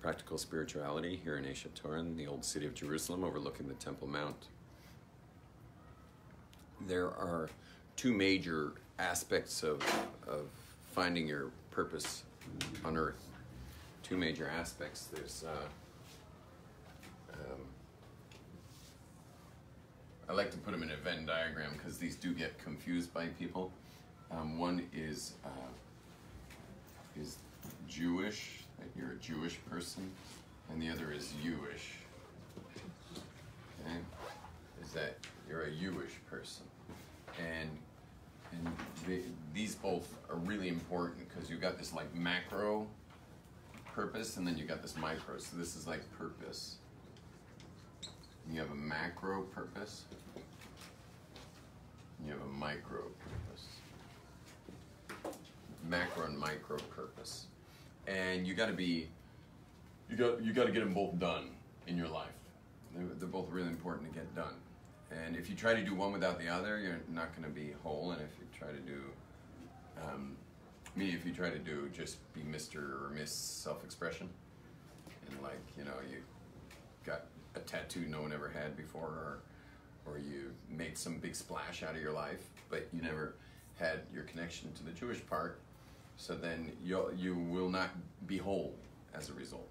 Practical Spirituality here in Eshet Torah, in the old city of Jerusalem, overlooking the Temple Mount. There are two major aspects of finding your purpose on earth. Two major aspects. There's I like to put them in a Venn diagram because these do get confused by people. One is Jewish, that you're a Jewish person, and the other is Jewish. Okay? Is that you're a Jewish person, and these both are really important because you've got this like macro purpose, and then you got this micro. So this is like purpose. You have a macro purpose. You have a micro purpose. Macro and micro purpose, and you got to get them both done in your life. They're both really important to get done. And if you try to do one without the other, you're not going to be whole. And if you try to do, if you try to do just be Mr. or Miss self-expression, and like, you know, you got a tattoo no one ever had before, or you made some big splash out of your life, but you never had your connection to the Jewish part, so then you will not be whole as a result.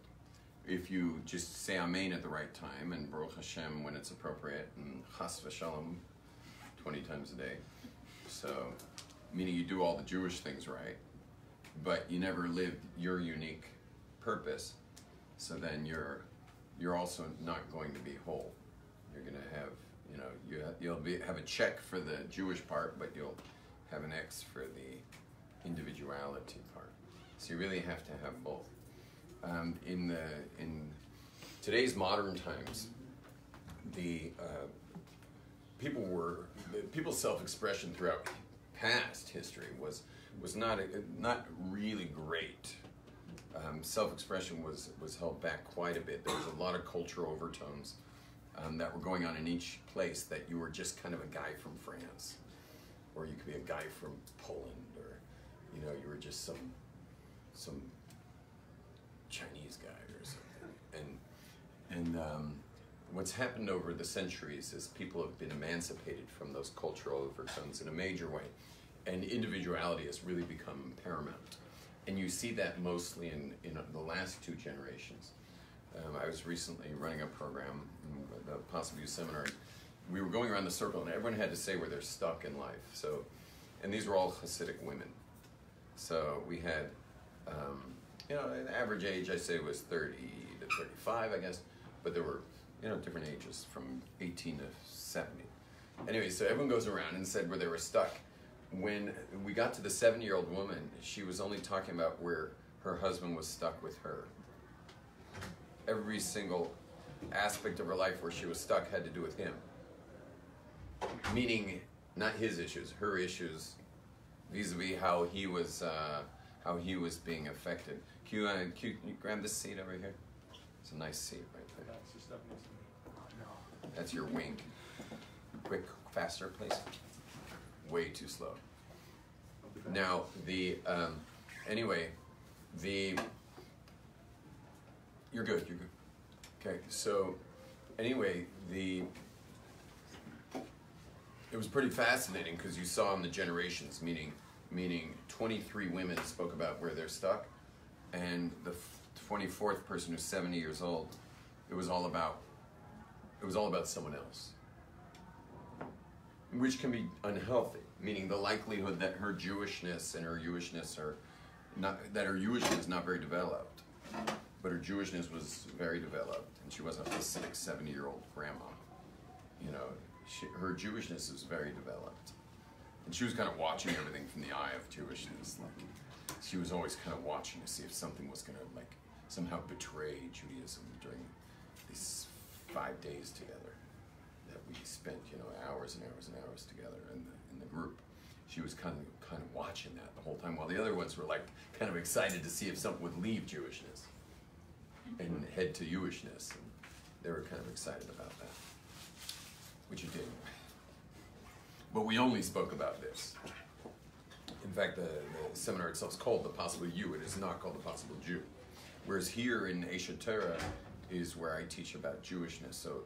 If you just say Amen at the right time, and Baruch Hashem when it's appropriate, and Chas v'Shalom 20 times a day, so meaning you do all the Jewish things right, but you never lived your unique purpose, so then you're also not going to be whole. You're going to have, you know, you'll have a check for the Jewish part, but you'll have an X for the individuality part. So you really have to have both. In today's modern times, people's self-expression throughout past history was not really great. Self-expression was held back quite a bit. There was a lot of cultural overtones that were going on in each place, that you were just kind of a guy from France, or you could be a guy from Poland, or you know, you were just some Chinese guy or something. And what's happened over the centuries is people have been emancipated from those cultural overtones in a major way, and individuality has really become paramount. And you see that mostly in the last two generations. I was recently running a program, the Possible Youth Seminar. We were going around the circle, and everyone had to say where they're stuck in life. So, and these were all Hasidic women. So we had, you know, an average age, I say, was 30 to 35, I guess. But there were, you know, different ages from 18 to 70. Anyway, so everyone goes around and said where they were stuck. When we got to the 70-year-old woman, she was only talking about where her husband was stuck with her. Every single aspect of her life where she was stuck had to do with him. Meaning, not his issues, her issues, vis-a-vis how he was being affected. Can you grab this seat over here? It's a nice seat right there. That's your wing. Quick, faster, please. Way too slow. Now, you're good. Okay, so, anyway, it was pretty fascinating because you saw in the generations, meaning 23 women spoke about where they're stuck, and the 24th person who's 70 years old, it was all about someone else, which can be unhealthy, meaning the likelihood that her Jewishness is not very developed, but her Jewishness was very developed, and she wasn't a Hasidic 70-year-old grandma. You know, her Jewishness is very developed, and she was kind of watching everything from the eye of Jewishness. Like, she was always kind of watching to see if something was going to like somehow betray Judaism during these 5 days together that we spent, you know, hours and hours and hours together in the group. She was kind of watching that the whole time, while the other ones were like kind of excited to see if something would leave Jewishness and head to Jewishness. And they were kind of excited about that, which it did. But we only spoke about this. In fact, the seminar itself is called The Possible You. It is not called The Possible Jew. Whereas here in Aish Torah is where I teach about Jewishness. So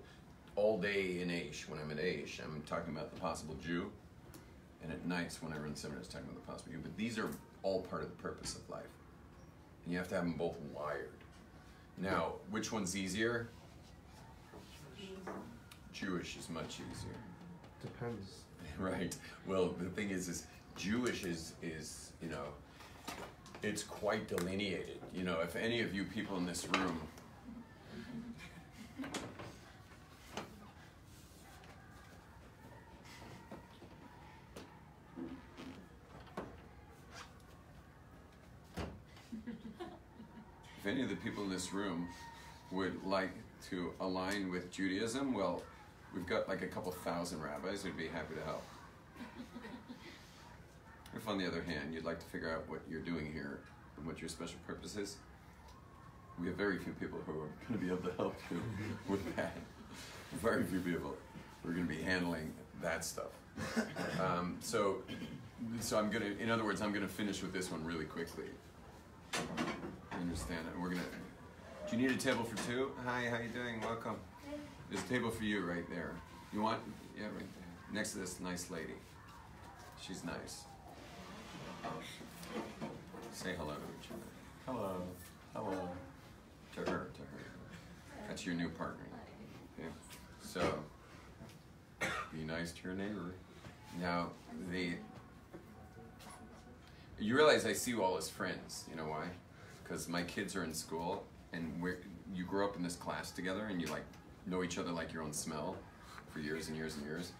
all day in Aish, when I'm at Aish, I'm talking about the possible Jew. And at nights when I run seminars, talking about the possible Jew. But these are all part of the purpose of life. And you have to have them both wired. Now, which one's easier? Jewish is much easier. Depends. Right. Well, the thing is Jewish is, you know, it's quite delineated. You know, if any of you people in this room if any of the people in this room would like to align with Judaism, well, we've got like a couple thousand rabbis who'd be happy to help. If on the other hand, you'd like to figure out what you're doing here and what your special purpose is, we have very few people who are going to be able to help you with that. Very few people who are going to be handling that stuff. So I'm going to, in other words, I'm going to finish with this one really quickly. You understand it? We're going to, do you need a table for two? Hi, how you doing? Welcome. There's a table for you right there. You want? Yeah, right there. Next to this nice lady. She's nice. Say hello to each other. Hello. Hello. To her. That's your new partner. Okay. So, be nice to your neighbor. Now, you realize I see you all as friends. You know why? Because my kids are in school, and you grow up in this class together, and you like know each other like your own smell for years and years and years.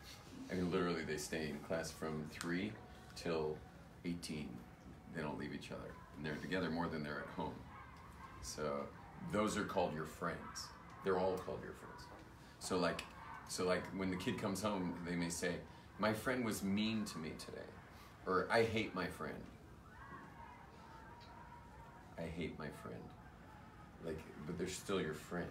I mean, literally, they stay in class from 3 till 18. They don't leave each other, and they're together more than they're at home. So those are called your friends. They're all called your friends. So like when the kid comes home, they may say, "My friend was mean to me today," or "I hate my friend." I hate my friend. Like, but they're still your friend.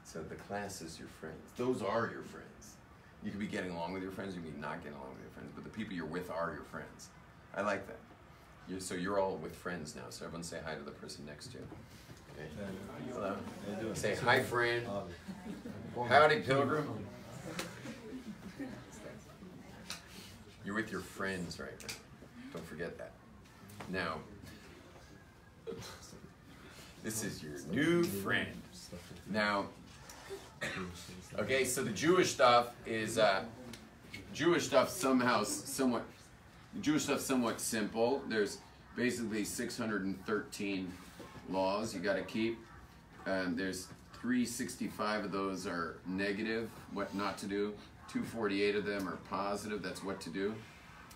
So the class is your friends. Those are your friends. You could be getting along with your friends, you could be not getting along with your friends, but the people you're with are your friends. I like that. So you're all with friends now, so everyone say hi to the person next to you. Okay. Hello. Say hi, friend. Howdy, pilgrim. You're with your friends right now. Don't forget that. Now, this is your new friend. Now, okay, so the Jewish stuff is somewhat simple. There's basically 613 laws you got to keep. There's 365 of those are negative, what not to do. 248 of them are positive, that's what to do.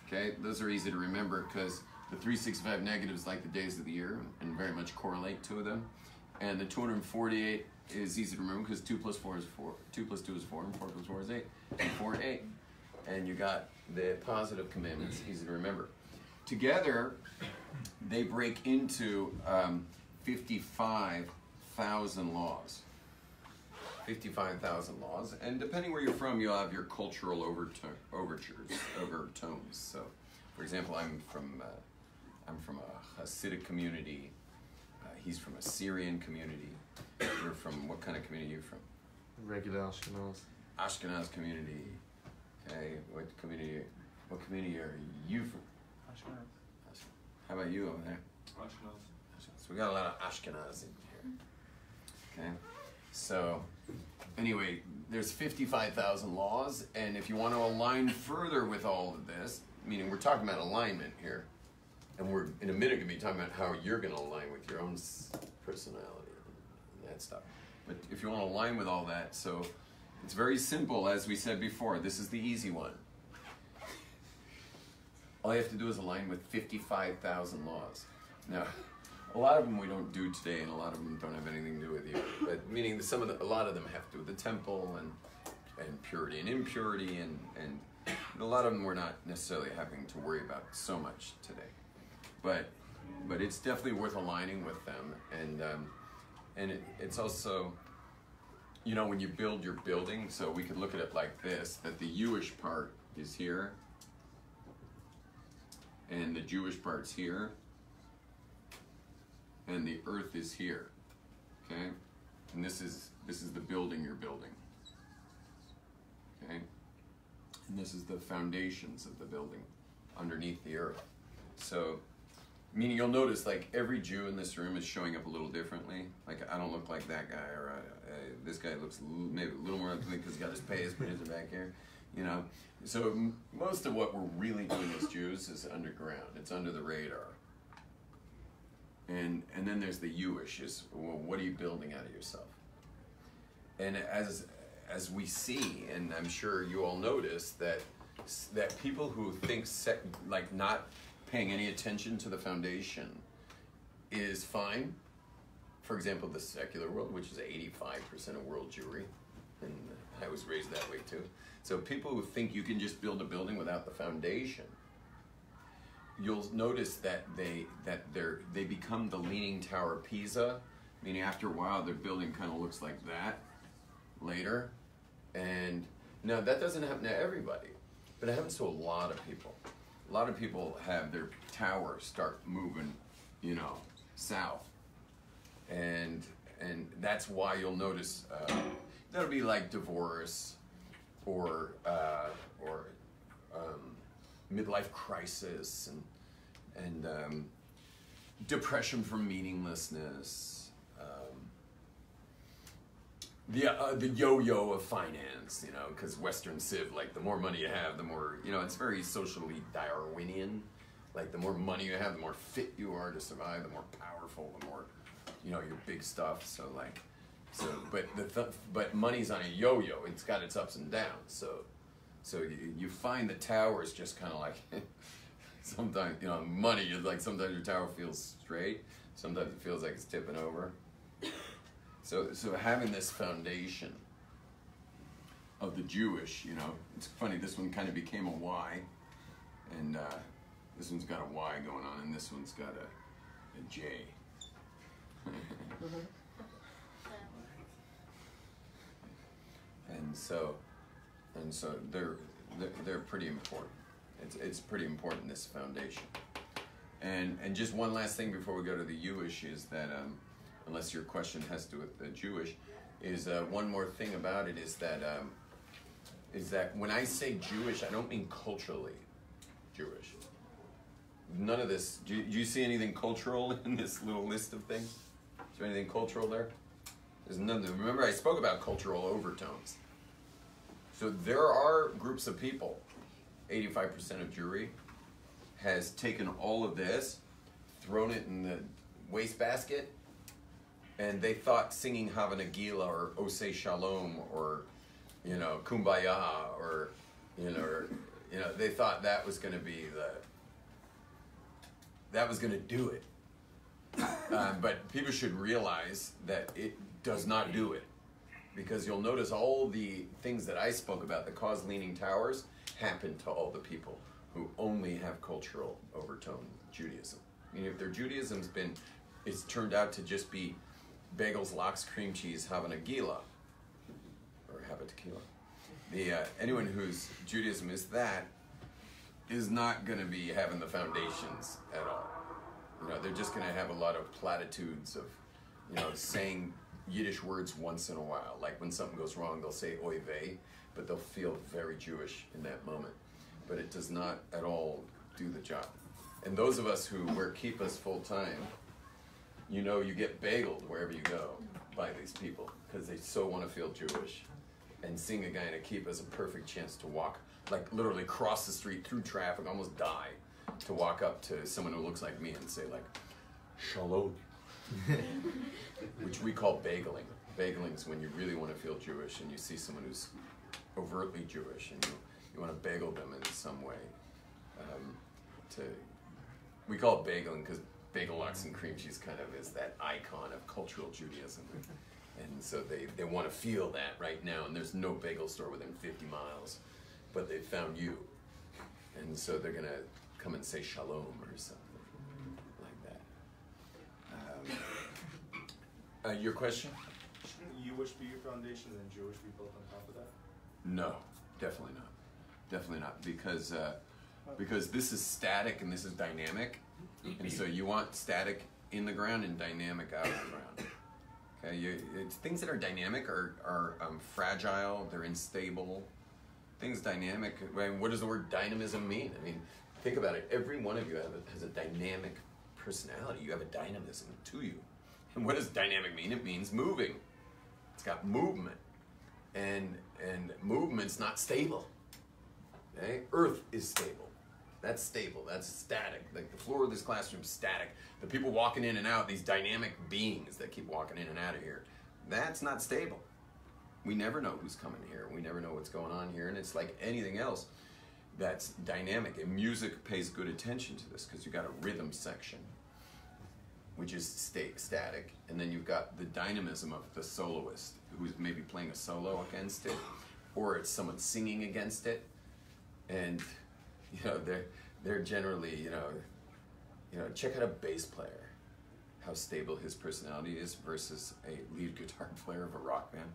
Okay, those are easy to remember because the 365 negatives like the days of the year and very much correlate to them. And the 248 is easy to remember because 2 plus 4 is 4. 2 plus 2 is 4, and 4 plus 4 is 8. And 4 and 8. And you got the positive commandments, easy to remember. Together, they break into 55,000 laws. 55,000 laws, and depending where you're from, you'll have your cultural overtones. So, for example, I'm from a Hasidic community. He's from a Syrian community. You're from what kind of community are you from? Regular Ashkenaz. Ashkenaz community. Okay, what community are you from? Ashkenaz. How about you over there? Ashkenaz. So we got a lot of Ashkenaz in here. Okay, so anyway, there's 55,000 laws, and if you want to align further with all of this, meaning we're talking about alignment here, and we're in a minute going to be talking about how you're going to align with your own personality and that stuff. But if you want to align with all that, so it's very simple, as we said before. This is the easy one. All you have to do is align with 55,000 laws. Now, a lot of them we don't do today, and a lot of them don't have anything to do with you. But meaning a lot of them have to do with the temple and purity and impurity, and a lot of them we're not necessarily having to worry about so much today. But it's definitely worth aligning with them, and it's also, you know, when you build your building, so we could look at it like this, that the Jewish part is here, and the Jewish part's here, and the earth is here. And this is the building you're building. Okay? And this is the foundations of the building underneath the earth. So, meaning you'll notice like every Jew in this room is showing up a little differently. Like I don't look like that guy, or this guy looks maybe a little more like me because he got his payas, but his are back here. You know, so most of what we're really doing as Jews is underground. It's under the radar. And then there's the you-ish, is, well, what are you building out of yourself? And as we see, and I'm sure you all notice that people who think like not paying any attention to the foundation is fine. For example, the secular world, which is 85% of world Jewry, and I was raised that way too. So people who think you can just build a building without the foundation, you'll notice that they become the Leaning Tower of Pisa, meaning after a while their building kind of looks like that later. And now that doesn't happen to everybody, but it happens to a lot of people. A lot of people have their tower start moving, you know, south. And that's why you'll notice that'll be like divorce or midlife crisis and depression from meaninglessness, the yo-yo of finance, you know, because Western Civ, like the more money you have, the more, you know, it's very socially Darwinian. Like the more money you have, the more fit you are to survive, the more powerful, the more, you know, your big stuff. So like, but money's on a yo-yo. It's got its ups and downs. So you find the tower is just kind of like, sometimes, you know, money is like, sometimes your tower feels straight, sometimes it feels like it's tipping over. So having this foundation of the Jewish, you know, it's funny, this one kind of became a Y, and this one's got a Y going on, and this one's got a J. And so they're pretty important. It's pretty important, this foundation. And just one last thing before we go to the Jewish is that unless your question has to do with the Jewish, is one more thing about it is that when I say Jewish, I don't mean culturally Jewish. None of this. Do you see anything cultural in this little list of things? Is there anything cultural there? There's none. Remember, I spoke about cultural overtones. So there are groups of people. 85% of Jewry has taken all of this, thrown it in the wastebasket, and they thought singing Hava Nagila or Oseh Shalom or, you know, Kumbaya or, you know, they thought that was going to be that was going to do it. But people should realize that it does not do it, because you'll notice all the things that I spoke about that cause leaning towers happen to all the people who only have cultural overtone Judaism. I mean, if their Judaism's it's turned out to just be bagels, lox, cream cheese, Hava Nagila, or Hava Tequila. Anyone whose Judaism is that is not going to be having the foundations at all. You know, they're just going to have a lot of platitudes of, you know, saying Yiddish words once in a while. Like when something goes wrong, they'll say oy vey, but they'll feel very Jewish in that moment. But it does not at all do the job. And those of us who wear kippas full time, you know, you get bageled wherever you go by these people because they so want to feel Jewish. And seeing a guy in a kippah is a perfect chance to walk, like literally cross the street through traffic, almost die, to walk up to someone who looks like me and say like, shalom, which we call bageling. Bageling is when you really want to feel Jewish and you see someone who's overtly Jewish and you want to bagel them in some way. We call it bageling because bagel lox and cream cheese kind of is that icon of cultural Judaism. And so they want to feel that right now, and there's no bagel store within 50 miles, but they found you. And so they're going to come and say shalom or something like that. Your question? Shouldn't Jewish be your foundation and Jewish be built on top of that? No, definitely not. Definitely not, because this is static and this is dynamic, and so you want static in the ground and dynamic out of the ground. Okay, it's things that are dynamic are fragile. They're unstable. Things dynamic. I mean, what does the word dynamism mean? I mean, think about it. Every one of you has a dynamic personality. You have a dynamism to you. And what does dynamic mean? It means moving. It's got movement. And movement's not stable. Okay? Earth is stable. That's stable. That's static. Like the floor of this classroom is static. The people walking in and out, these dynamic beings that keep walking in and out of here, that's not stable. We never know who's coming here. We never know what's going on here. And it's like anything else that's dynamic. And music pays good attention to this because you've got a rhythm section, which is static. And then you've got the dynamism of the soloist who's maybe playing a solo against it, or it's someone singing against it. And they're generally, check out a bass player, how stable his personality is versus a lead guitar player of a rock band.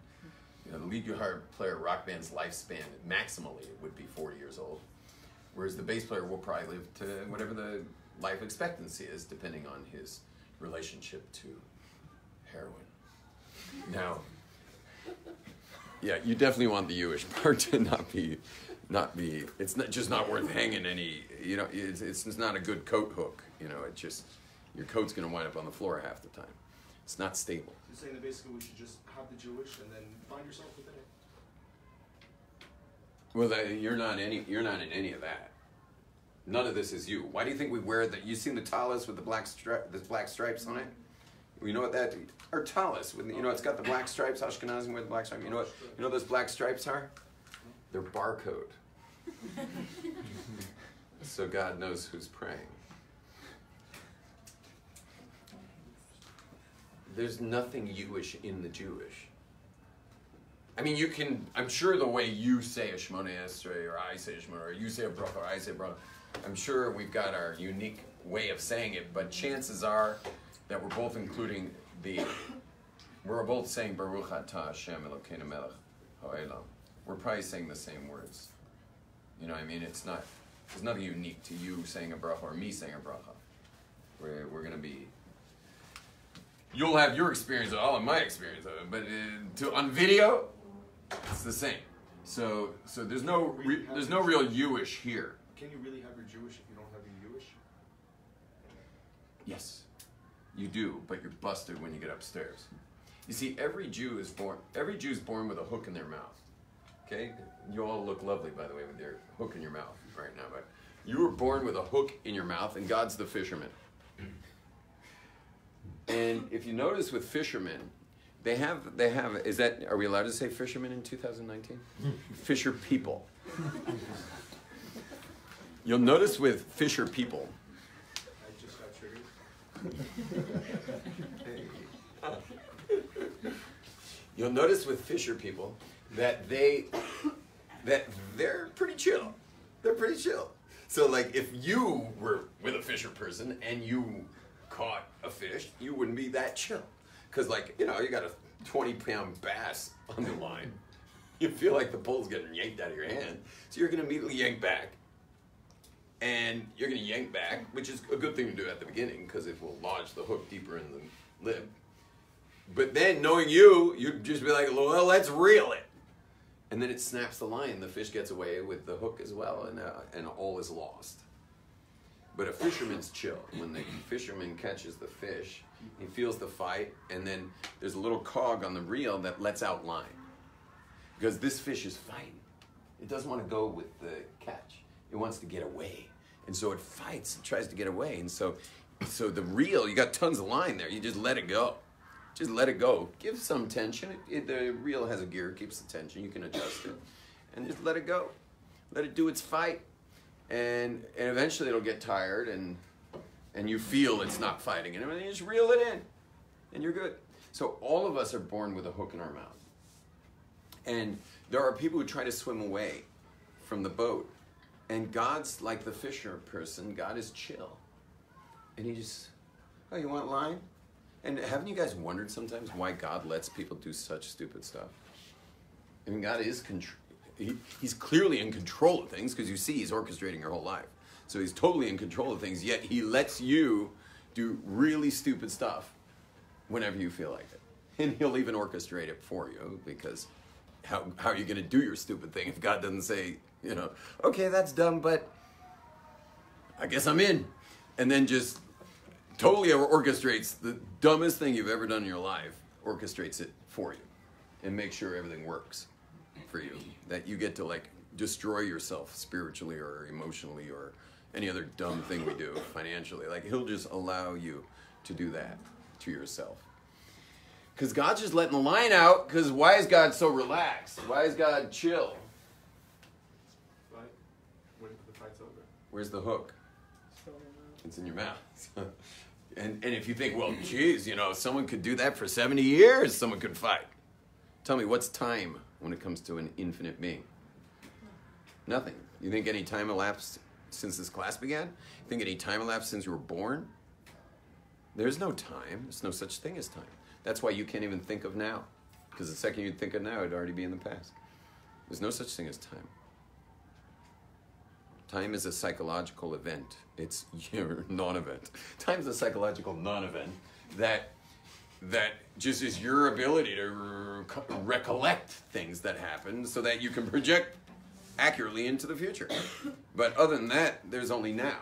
The lead guitar player of a rock band's lifespan, maximally, would be 40 years old, whereas the bass player will probably live to whatever the life expectancy is, depending on his relationship to heroin. Now, yeah, you definitely want the Jewish part to not be. It's just not worth hanging any. It's not a good coat hook. It just your coat's going to wind up on the floor half the time. It's not stable. You're saying that basically we should just have the Jewish and then find yourself within it. Well, you're not in any of that. None of this is you. Why do you think we wear that? You seen the talis with the black stripes on it? You know what that? Or talis with it's got the black stripes. Ashkenazim wear the black stripes. You know what? You know what those black stripes are? They're barcode. So God knows who's praying. There's nothing Jewish in the Jewish. I mean, I'm sure the way you say a Shemona Esrei, or I say a Shemona, or you say a bracha, or I say a bracha, I'm sure we've got our unique way of saying it, but chances are that we're both we're both saying Baruch Atah Hashem Elokeinu Melech Ha'olam. We're probably saying the same words. You know what I mean? There's nothing unique to you saying a bracha or me saying a bracha. We're going to be... You'll have your experience, I'll have my experience of it, but on video, it's the same. So there's no real Jewish here. Can you really have your Jewish if you don't have your Jewish? Yes, you do, but you're busted when you get upstairs. You see, every Jew is born with a hook in their mouth. Okay? You all look lovely, by the way, with your hook in your mouth right now, but you were born with a hook in your mouth, and God's the fisherman. And if you notice with fishermen, they have, are we allowed to say fishermen in 2019? Fisher people. You'll notice with fisher people. I just got triggered. You'll notice with fisher people that they're pretty chill. They're pretty chill. So like if you were with a fisher person and you caught a fish, you wouldn't be that chill. Because you got a 20-pound bass on the line. You feel like the pole's getting yanked out of your hand. So you're going to immediately yank back. And you're going to yank back, which is a good thing to do at the beginning because it will lodge the hook deeper in the lip. But then, knowing you'd just be like, well, let's reel it. And then it snaps the line. The fish gets away with the hook as well, and all is lost. But a fisherman's chill. When the fisherman catches the fish, he feels the fight, and then there's a little cog on the reel that lets out line. Because this fish is fighting. It doesn't want to go with the catch. It wants to get away. And so it fights, it tries to get away. And so the reel, you got tons of line there. You just let it go. Just let it go. Give some tension. The reel has a gear, keeps the tension. You can adjust it. And just let it go. Let it do its fight. And eventually it'll get tired and you feel it's not fighting anymore. And you just reel it in. And you're good. So all of us are born with a hook in our mouth. And there are people who try to swim away from the boat. And God's like the fisher person. God is chill. And he just, oh, you want line? And haven't you guys wondered sometimes why God lets people do such stupid stuff? I mean, God is he's clearly in control of things because you see he's orchestrating your whole life. So he's totally in control of things, yet he lets you do really stupid stuff whenever you feel like it. And he'll even orchestrate it for you, because how are you going to do your stupid thing if God doesn't say, you know, okay, that's dumb, but I guess I'm in. And then just totally orchestrates the dumbest thing you've ever done in your life, orchestrates it for you and make sure everything works for you. That you get to like destroy yourself spiritually or emotionally or any other dumb thing we do financially. Like he'll just allow you to do that to yourself. Because God's just letting the line out, because why is God so relaxed? Why is God chill? Right? Waiting for the fight's over. Where's the hook? It's in your mouth. And if you think, well, geez, you know, someone could do that for 70 years, someone could fight. Tell me, what's time when it comes to an infinite being? Nothing. You think any time elapsed since this class began? You think any time elapsed since you were born? There's no time. There's no such thing as time. That's why you can't even think of now. Because the second you'd think of now, it'd already be in the past. There's no such thing as time. Time is a psychological event. It's your non-event. Time is a psychological non-event that just is your ability to recollect things that happen so that you can project accurately into the future. But other than that, there's only now.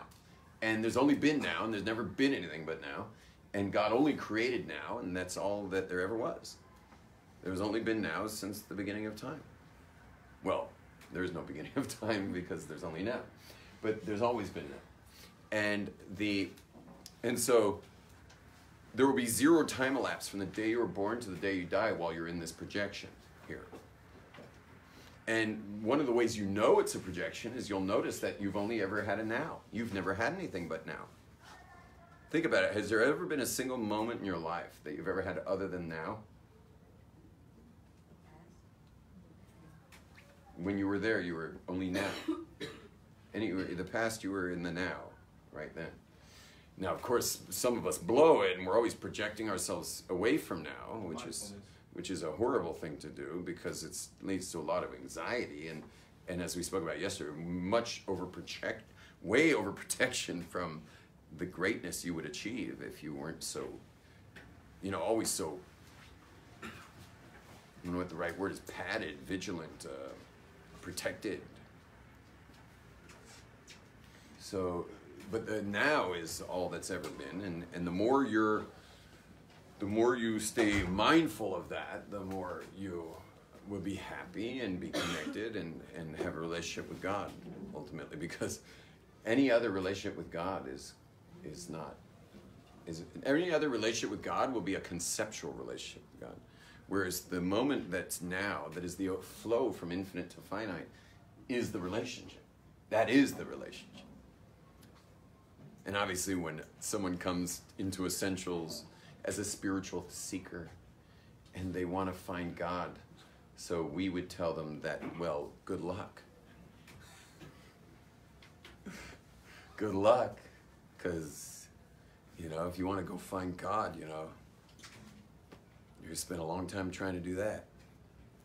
And there's only been now, and there's never been anything but now. And God only created now, and that's all that there ever was. There's only been now since the beginning of time. Well, there's no beginning of time because there's only now. But there's always been now. And so there will be zero time elapse from the day you were born to the day you die while you're in this projection here. And one of the ways you know it's a projection is you'll notice that you've only ever had a now. You've never had anything but now. Think about it. Has there ever been a single moment in your life that you've ever had other than now? When you were there, you were only now. The past, you were in the now, right then. Now, of course, some of us blow it, and we're always projecting ourselves away from now, which is a horrible thing to do because it leads to a lot of anxiety and as we spoke about yesterday, way overprotection from the greatness you would achieve if you weren't so, always so, I don't know what the right word is, padded, vigilant, protected. So, but the now is all that's ever been, and the more you stay mindful of that, the more you will be happy and be connected and have a relationship with God ultimately, because any other relationship with God any other relationship with God will be a conceptual relationship with God. Whereas the moment that's now, that is the flow from infinite to finite, is the relationship. That is the relationship. And obviously when someone comes into essentials as a spiritual seeker and they want to find God, so we would tell them that, well, good luck. Good luck. Because, if you want to go find God, you're going to spend a long time trying to do that.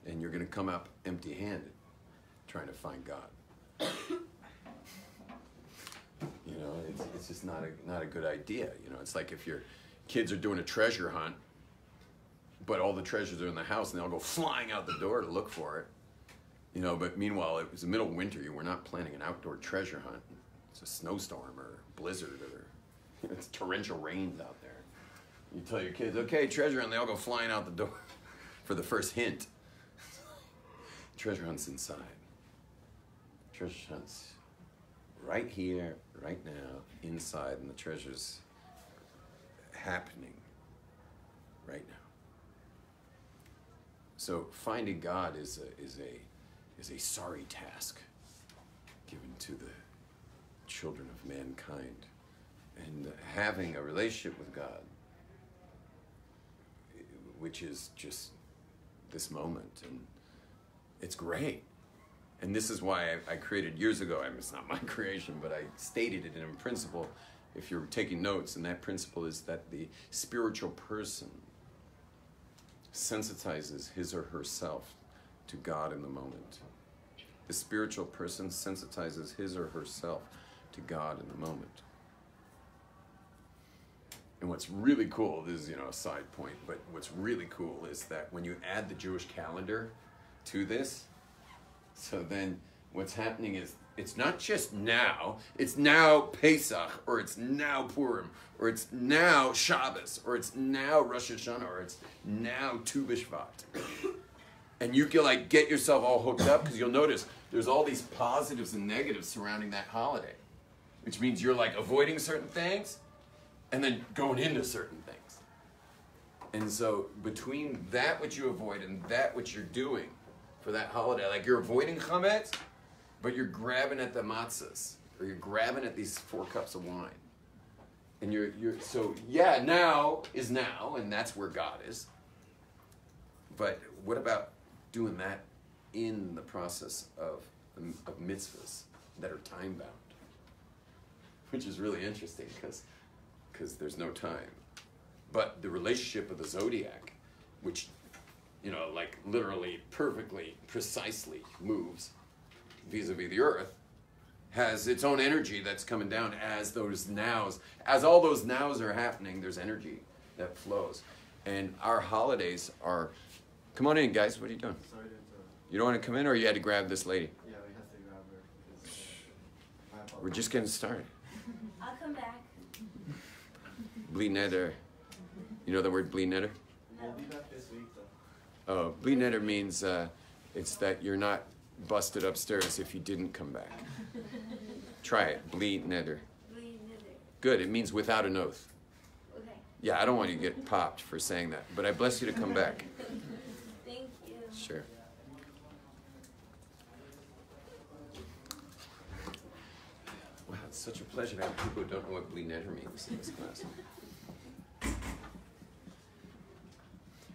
And you're going to come up empty-handed trying to find God. It's just not a good idea. It's like if your kids are doing a treasure hunt, but all the treasures are in the house and they all go flying out the door to look for it. But meanwhile, it was the middle of winter. You were not planning an outdoor treasure hunt. It's a snowstorm or blizzard or it's torrential rains out there. You tell your kids, okay, treasure hunt, they all go flying out the door for the first hint. Treasure hunt's inside. Treasure hunt's right here, right now, inside, and the treasure's happening right now. So finding God is a sorry task given to the children of mankind. And having a relationship with God, which is just this moment, and it's great. And this is why I created years ago, it's not my creation, but I stated it in principle, if you're taking notes, and that principle is that the spiritual person sensitizes his or herself to God in the moment. The spiritual person sensitizes his or herself to God in the moment. And what's really cool, this is, a side point, but what's really cool is that when you add the Jewish calendar to this, so then what's happening is it's not just now, it's now Pesach, or it's now Purim, or it's now Shabbos, or it's now Rosh Hashanah, or it's now Tu B'Shvat. And you can like get yourself all hooked up because you'll notice there's all these positives and negatives surrounding that holiday, which means you're like avoiding certain things and then going into certain things. And so between that which you avoid and that which you're doing for that holiday, like you're avoiding chametz, but you're grabbing at the matzahs, or you're grabbing at these 4 cups of wine. And now is now, and that's where God is. But what about doing that in the process of mitzvahs that are time-bound? Which is really interesting, because there's no time. But the relationship of the zodiac, which, like literally perfectly, precisely moves vis-a-vis the earth, has its own energy that's coming down as those nows. As all those nows are happening, there's energy that flows. And our holidays are... Come on in, guys. What are you doing? Sorry to interrupt. You don't want to come in, or you had to grab this lady? Yeah, we have to grab her. Because, We're just getting started. I'll come back. Bli neder. You know the word bli neder? We'll be back this week, though. Oh, bli neder means it's that you're not busted upstairs if you didn't come back. Try it. Bli neder. Bli neder. Good. It means without an oath. Okay. Yeah, I don't want you to get popped for saying that, but I bless you to come back. Thank you. Sure. Wow, it's such a pleasure to have people who don't know what bli neder means in this class.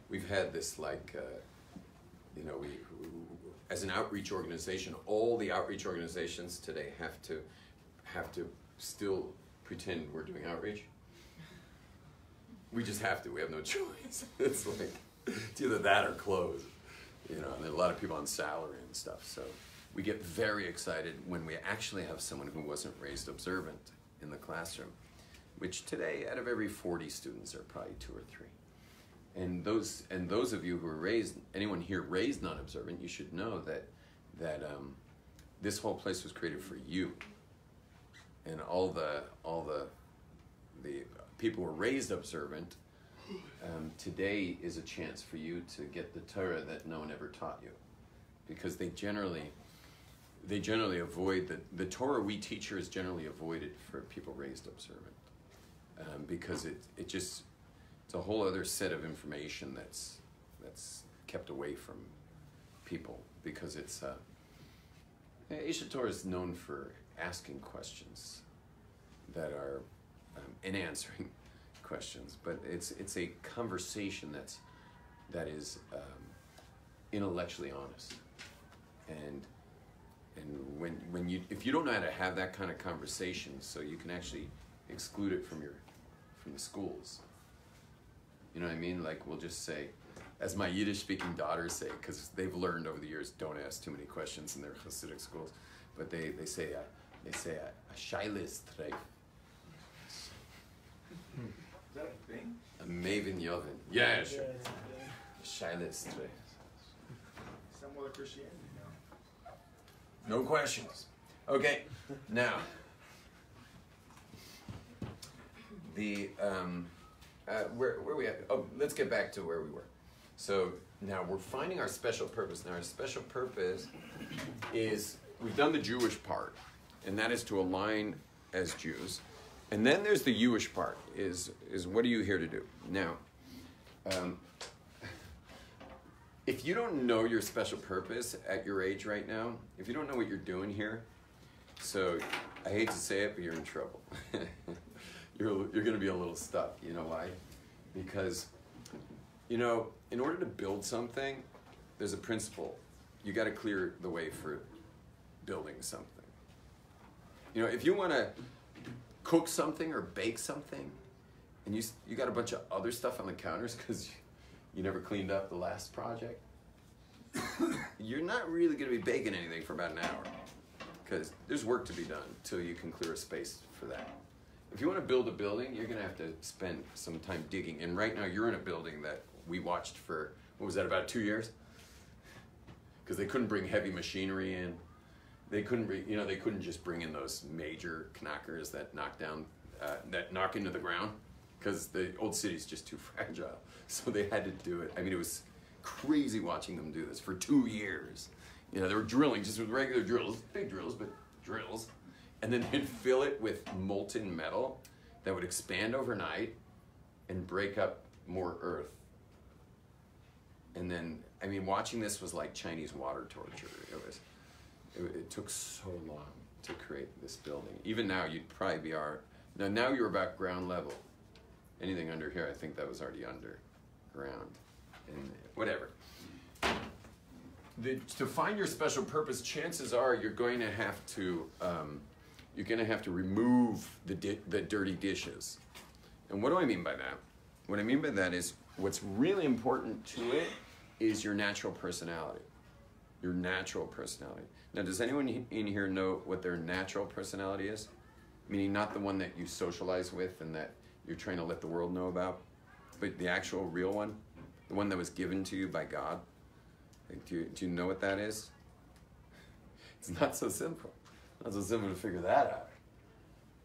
We've had this as an outreach organization, all the outreach organizations today have to still pretend we're doing outreach. We just have to. We have no choice. It's like it's either that or close, and there are a lot of people on salary and stuff. So we get very excited when we actually have someone who wasn't raised observant in the classroom, which today, out of every 40 students, are probably 2 or 3. And those of you who are raised, anyone here raised non-observant, you should know that this whole place was created for you. And all the people who are raised observant, today is a chance for you to get the Torah that no one ever taught you, because they generally avoid the Torah we teach here is generally avoided for people raised observant, because it's a whole other set of information that's kept away from people, because Isha Torah is known for asking questions that are and answering questions, but it's a conversation that is intellectually honest, and if you don't know how to have that kind of conversation, so you can actually exclude it from the schools. You know what I mean? Like, we'll just say, as my Yiddish-speaking daughters say, because they've learned over the years, don't ask too many questions in their Hasidic schools, but they say a shailis treif. Is that a thing? A maven yoven. Yeah, sure. Yeah, Shailis treif. somewhat of Christianity now. No questions. Okay, now, where we at? Oh, let's get back to where we were. So now we're finding our special purpose. Now our special purpose is, we've done the Jewish part, and that is to align as Jews. And then there's the Jewish part, is what are you here to do? Now, if you don't know your special purpose at your age right now, if you don't know what you're doing here, so I hate to say it, but you're in trouble. You're going to be a little stuck. You know why? Because, in order to build something, there's a principle. You got to clear the way for building something. If you want to cook something or bake something, and you got a bunch of other stuff on the counters because you never cleaned up the last project, you're not really going to be baking anything for about an hour, because there's work to be done till you can clear a space for that. if you want to build a building, you're going to have to spend some time digging. And right now, you're in a building that we watched for, what was that, about 2 years? Because they couldn't bring heavy machinery in. They couldn't, they couldn't just bring in those major knockers that knock down, that knock into the ground, because the old city's just too fragile. So they had to do it. I mean, it was crazy watching them do this for 2 years. They were drilling just with regular drills, big drills, but drills. And then they'd fill it with molten metal that would expand overnight and break up more earth. And then, I mean, watching this was like Chinese water torture. It took so long to create this building. Even now, you'd probably be now you're about ground level. Anything under here, I think that was already underground. And whatever. To find your special purpose, chances are you're going to have to remove the dirty dishes. And what do I mean by that? What I mean by that is what's really important to it is your natural personality. Your natural personality. Now, does anyone in here know what their natural personality is? Meaning not the one that you socialize with and that you're trying to let the world know about, but the actual real one, the one that was given to you by God. Like, do you know what that is? It's not so simple. Not so simple to figure that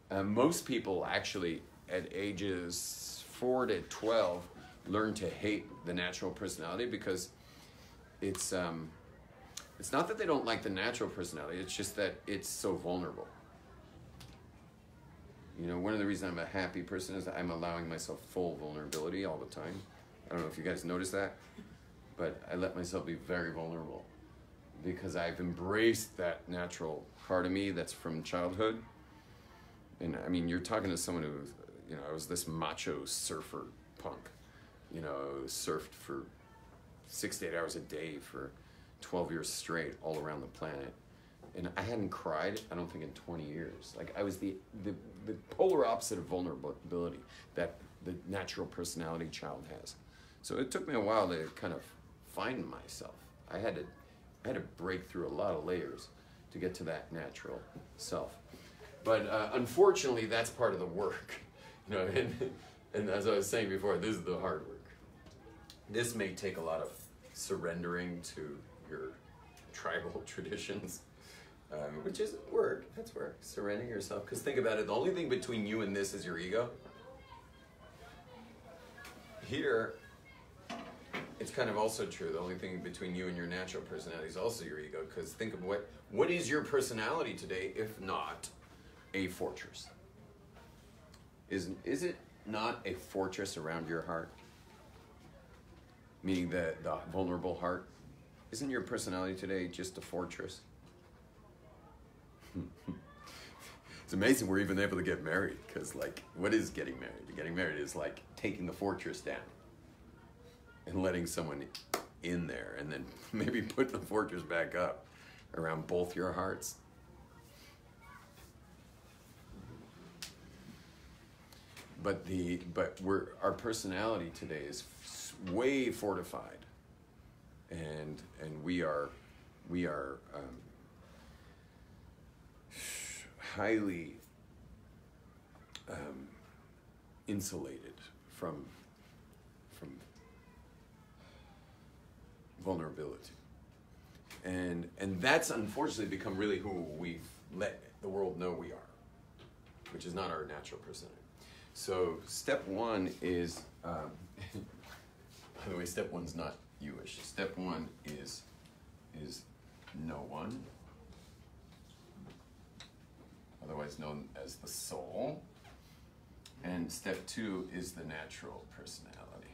out. Most people actually, at ages 4 to 12, learn to hate the natural personality because it's not that they don't like the natural personality, it's just that it's so vulnerable. One of the reasons I'm a happy person is that I'm allowing myself full vulnerability all the time. I don't know if you guys notice that, but I let myself be very vulnerable because I've embraced that natural part of me that's from childhood. And I mean, you're talking to someone who, I was this macho surfer punk, surfed for 6 to 8 hours a day for 12 years straight all around the planet. And I hadn't cried, I don't think, in 20 years. Like, I was the polar opposite of vulnerability that the natural personality child has. So it took me a while to kind of find myself. I had to break through a lot of layers to get to that natural self. But unfortunately, that's part of the work. And as I was saying before, this is the hard work. This may take a lot of surrendering to your tribal traditions, which is work. That's work. Surrendering yourself. Because think about it, the only thing between you and this is your ego. Here, it's kind of also true. The only thing between you and your natural personality is also your ego. Because think of what is your personality today, if not a fortress? Is it not a fortress around your heart? Meaning the vulnerable heart? Isn't your personality today just a fortress? It's amazing we're even able to get married, because what is getting married? Getting married is like taking the fortress down and letting someone in there and then maybe put the fortress back up around both your hearts. But our personality today is way fortified, and we are highly insulated from vulnerability, and that's unfortunately become really who we've let the world know we are, which is not our natural personality. So step one is, by the way, step one's not you-ish. Step one is no one, otherwise known as the soul. And step two is the natural personality.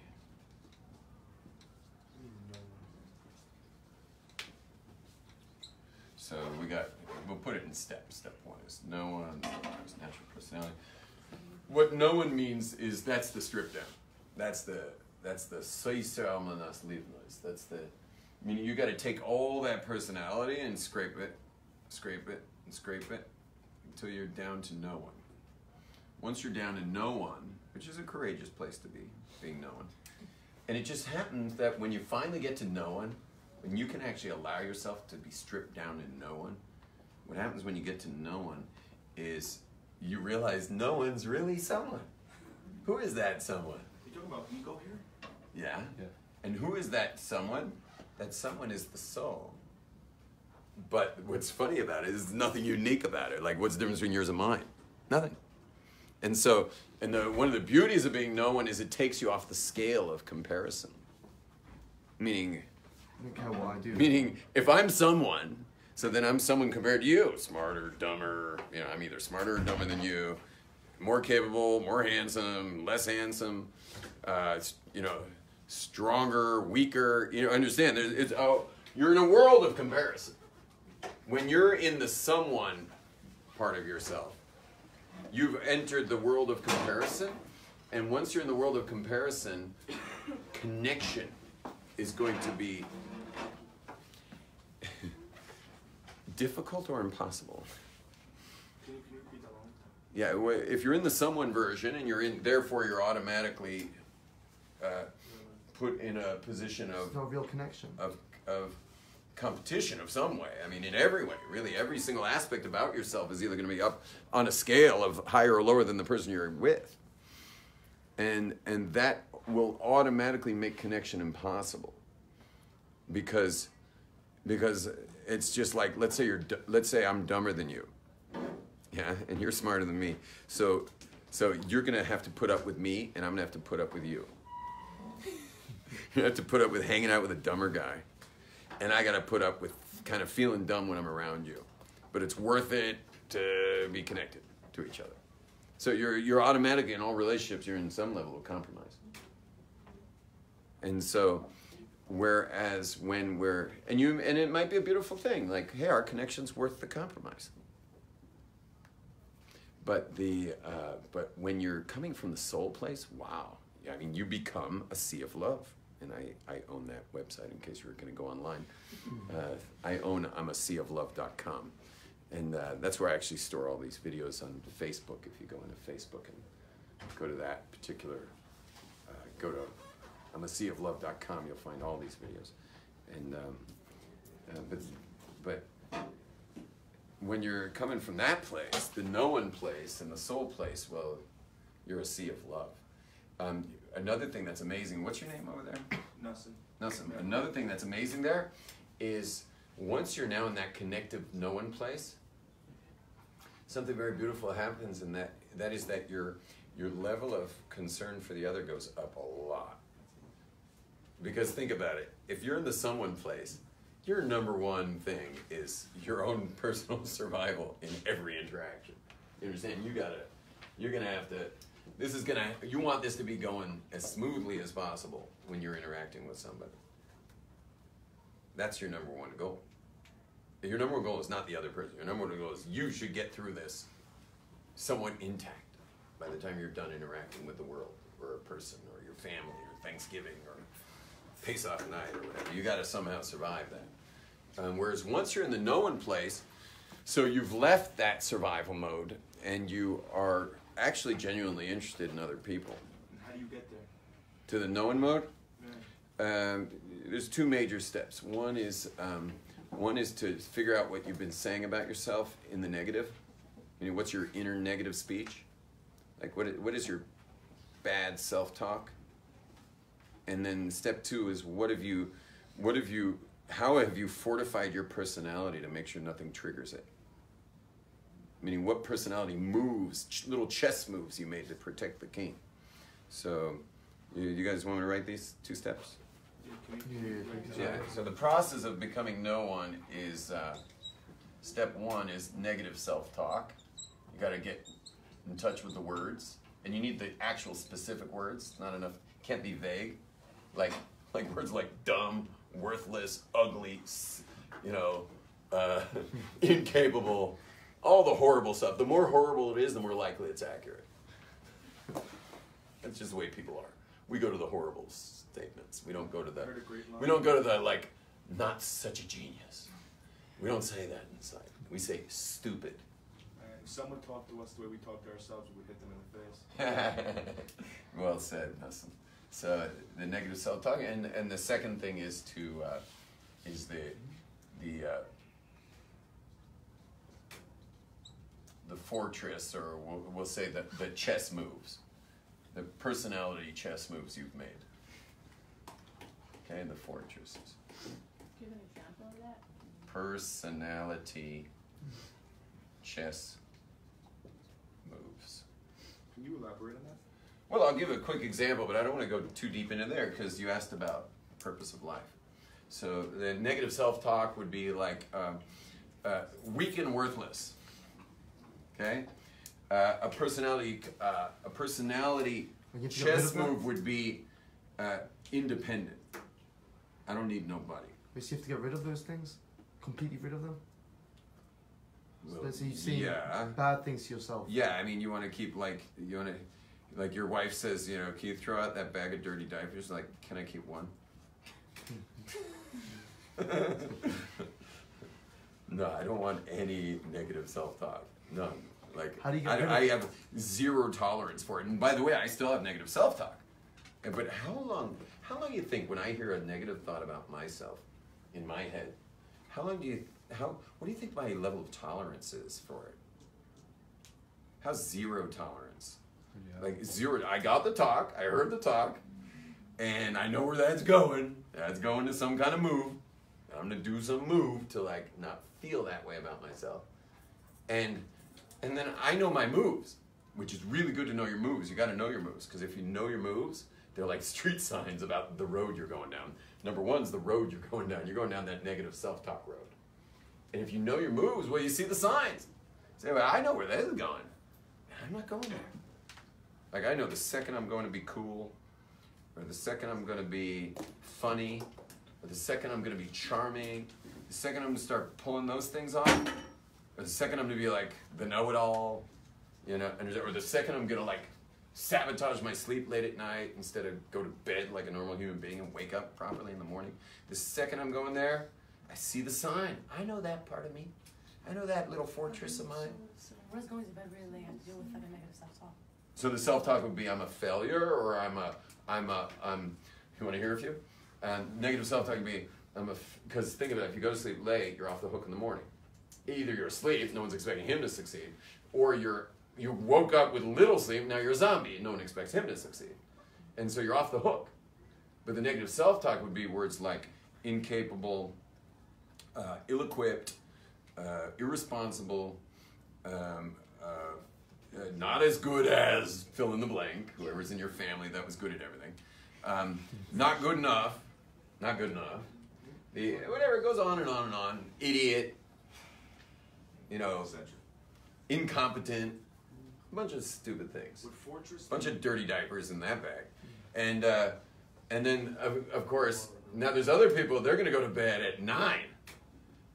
So we'll put it in steps. Step one is no one, step two is natural personality. What no one means is that's the strip down. That's the meaning you got to take all that personality and scrape it until you're down to no one. Once you're down to no one, which is a courageous place to be, being no one. And it just happens that when you finally get to no one, when you can actually allow yourself to be stripped down to no one, what happens when you get to no one is you realize no one's really someone. Who is that someone? You talking about ego here? Yeah. Yeah. And who is that someone? That someone is the soul. But what's funny about it is there's nothing unique about it. Like, what's the difference between yours and mine? Nothing. And so, one of the beauties of being no one is it takes you off the scale of comparison. Meaning, I don't care what I do. meaning, if I'm someone, so then I'm someone compared to you. Smarter, dumber, I'm either smarter or dumber than you, more capable, more handsome, less handsome, stronger, weaker. Understand, you're in a world of comparison. When you're in the someone part of yourself, you've entered the world of comparison, and once you're in the world of comparison, connection is going to be difficult or impossible. Can you repeat that one? Yeah, if you're in the someone version and therefore you're automatically put in a position There's no real connection. of competition of some way. I mean, in every way, really, every single aspect about yourself is either going to be up on a scale of higher or lower than the person you're with, and that will automatically make connection impossible, because it's just like, let's say I'm dumber than you, yeah, and you're smarter than me, so you're going to have to put up with me, and I'm going to have to put up with you. You have to put up with hanging out with a dumber guy. And I got to put up with kind of feeling dumb when I'm around you. But it's worth it to be connected to each other. So you're automatically, in all relationships, you're in some level of compromise. And so, whereas when and it might be a beautiful thing, like, hey, our connection's worth the compromise. But but when you're coming from the soul place, wow. I mean, you become a sea of love. And I own that website in case you were going to go online. I'm a seaoflove.com. And that's where I actually store all these videos on Facebook. If you go into Facebook and go to that particular, go to I'm a seaoflove.com, you'll find all these videos. And but when you're coming from that place, the no one place and the soul place, well, you're a sea of love. Another thing that's amazing, what's your name over there? Nothing. Nothing. Another thing that's amazing there is once you're now in that connective no one place, something very beautiful happens, and that is that your level of concern for the other goes up a lot. Because think about it, if you're in the someone place, your number one thing is your own personal survival in every interaction. You understand? You're gonna have to. You want this to be going as smoothly as possible when you're interacting with somebody. That's your number one goal. Your number one goal is not the other person. Your number one goal is you should get through this somewhat intact by the time you're done interacting with the world, or a person, or your family, or Thanksgiving, or Pesach night, or whatever. You got to somehow survive that. Whereas once you're in the no one place, so you've left that survival mode, and you are actually genuinely interested in other people. How do you get there? To the no one mode? Yeah. There's two major steps. One is to figure out what you've been saying about yourself in the negative. What's your inner negative speech? Like what is your bad self-talk? And then step two is how have you fortified your personality to make sure nothing triggers it? Meaning, what personality moves, little chess moves you made to protect the king. So, you guys want me to write these two steps? Yeah. So the process of becoming no one is, step one is negative self-talk. You got to get in touch with the words, and you need the actual specific words. It's not enough. Can't be vague, like words like dumb, worthless, ugly, incapable. All the horrible stuff. The more horrible it is, the more likely it's accurate. That's just the way people are. We go to the horrible statements. We don't go to the like, not such a genius. We don't say that inside. We say stupid. If someone talked to us the way we talk to ourselves, we hit them in the face. Well said, Hassan. So the negative self-talk, and the second thing is the the fortress, or we'll say the chess moves, the personality chess moves you've made. Okay, the fortresses. Give an example of that. Personality chess moves. Can you elaborate on that? Well, I'll give a quick example, but I don't want to go too deep into there because you asked about purpose of life. So the negative self-talk would be like weak and worthless. Okay, a personality chess move would be independent. I don't need nobody. But you have to get rid of those things, completely rid of them. Well, So you see yeah. bad things to yourself. Yeah, I mean, you want to keep like your wife says, you know, can you throw out that bag of dirty diapers? Like, can I keep one? No, I don't want any negative self-talk. None. Like, How do you get rid of I it? have zero tolerance for it. And by the way, I still have negative self-talk. But how long do you think when I hear a negative thought about myself in my head, what do you think my level of tolerance is for it? How's zero tolerance? Yeah. Like zero, I got the talk, I heard the talk, and I know where that's going. That's going to some kind of move. I'm gonna do some move to like not feel that way about myself. And then I know my moves, which is really good to know your moves. You gotta know your moves, because if you know your moves, they're like street signs about the road you're going down. Number one's the road you're going down. You're going down that negative self-talk road. And if you know your moves, well, you see the signs. Say, well, I know where this is going. I'm not going there. Like, I know the second I'm going to be cool, or the second I'm going to be funny, or the second I'm going to be charming, the second I'm going to start pulling those things off, or the second I'm going to be like the know-it-all, you know, or the second I'm going to like sabotage my sleep late at night instead of go to bed like a normal human being and wake up properly in the morning. The second I'm going there, I see the sign. I know that part of me. I know that little fortress of mine. So what does going to bed really have to do with like a negative self-talk? So the self-talk would be, I'm a failure, or you want to hear a few? Negative self-talk would be, because think of it, if you go to sleep late, you're off the hook in the morning. Either you're asleep, no one's expecting him to succeed, or you woke up with little sleep, now you're a zombie, no one expects him to succeed. And so you're off the hook. But the negative self-talk would be words like incapable, ill-equipped, irresponsible, not as good as fill in the blank, whoever's in your family that was good at everything. Not good enough, not good enough. Whatever, it goes on and on and on. Idiot, you know, incompetent, a bunch of stupid things. A bunch of dirty diapers in that bag. And then, of course, now there's other people, they're going to go to bed at 9.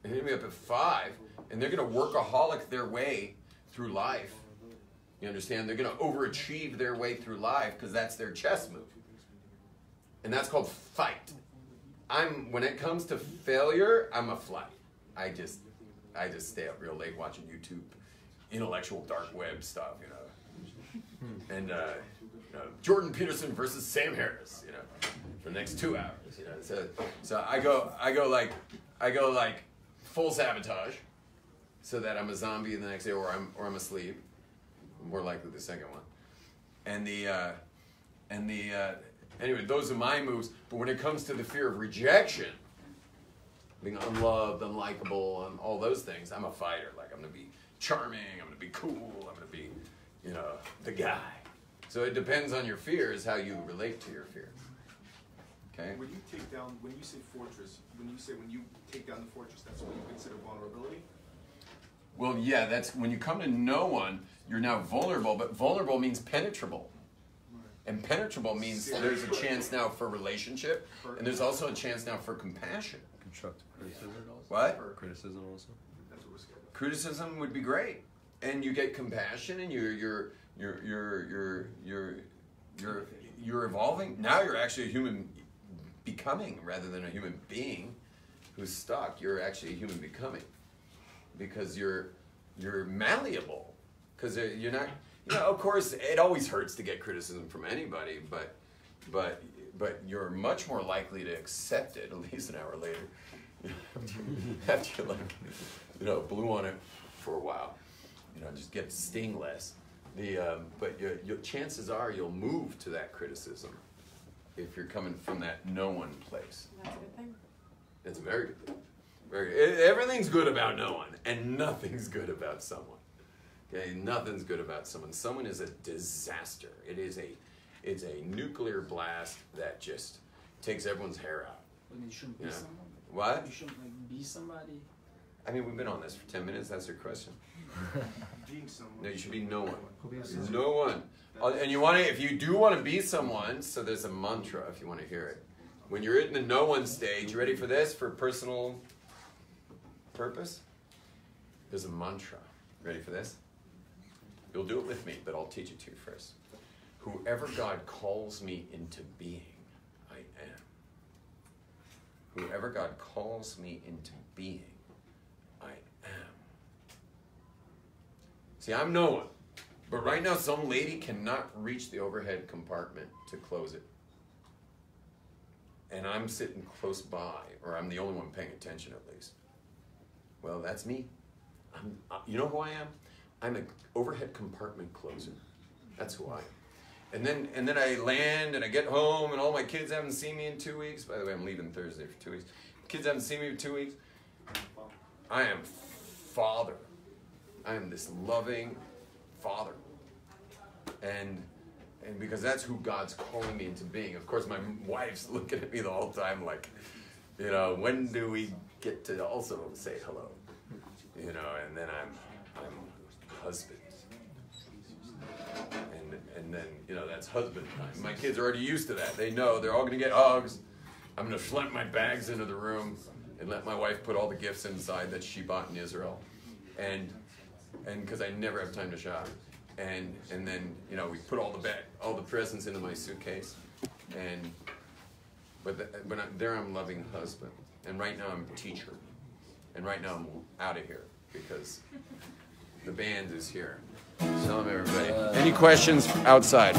And they're going to be up at 5. And they're going to workaholic their way through life. You understand? They're going to overachieve their way through life because that's their chess move. And that's called fight. When it comes to failure, I'm a flight. I just stay up real late watching YouTube, intellectual dark web stuff, you know. And Jordan Peterson versus Sam Harris, you know, for the next 2 hours, you know. So I go like full sabotage, so that I'm a zombie the next day, or I'm asleep. More likely the second one. Anyway, those are my moves. But when it comes to the fear of rejection, being unloved, unlikable, and all those things, I'm a fighter. Like, I'm going to be charming, I'm going to be cool, I'm going to be, you know, the guy. So it depends on your fears, how you relate to your fears. Okay? When you say fortress, when you take down the fortress, that's what you consider vulnerability? Well, yeah, that's when you come to no one, you're now vulnerable, but vulnerable means penetrable. And penetrable means there's a chance now for relationship, and there's also a chance now for compassion. Constructive criticism also? What? Criticism also? That's what we're scared of. Criticism would be great. And you get compassion, and you're evolving. Now you're actually a human becoming rather than a human being who's stuck. You're actually a human becoming. Because you're malleable, because you're not. You know, of course, it always hurts to get criticism from anybody, but you're much more likely to accept it at least an hour later, after you blew on it for a while. just get sting less. But your chances are you'll move to that criticism if you're coming from that no one place. That's a good thing. It's a very good thing. Everything's good about no one, and nothing's good about someone. Okay, nothing's good about someone. Someone is a disaster. It's a nuclear blast that just takes everyone's hair out. But you shouldn't be Yeah. someone. What? You shouldn't be somebody. I mean, we've been on this for 10 minutes. That's your question. Being someone. No, you should be no one. Go be There's yourself. no one. And you want to, if you do want to be someone, so there's a mantra if you want to hear it. When you're in the no one stage, you ready for this? For personal purpose? There's a mantra. Ready for this? You'll do it with me, but I'll teach it to you first. Whoever God calls me into being, I am. Whoever God calls me into being, I am. See, I'm no one. But right now, some lady cannot reach the overhead compartment to close it. And I'm sitting close by, or I'm the only one paying attention at least. Well, that's me. You know who I am? I'm an overhead compartment closer. That's who I am. And then I land and I get home and all my kids haven't seen me in 2 weeks. By the way, I'm leaving Thursday for 2 weeks. Kids haven't seen me in 2 weeks. I am father. I am this loving father. And because that's who God's calling me into being. Of course, my wife's looking at me the whole time like, when do we get to also say hello? And then I'm husband. And then, that's husband time. My kids are already used to that. They know they're all going to get hugs. I'm going to schlep my bags into the room and let my wife put all the gifts inside that she bought in Israel. And because I never have time to shop. And then, we put all the presents into my suitcase. But I'm loving husband. And right now I'm a teacher. And right now I'm out of here because the band is here. Shalom, everybody. Any questions outside?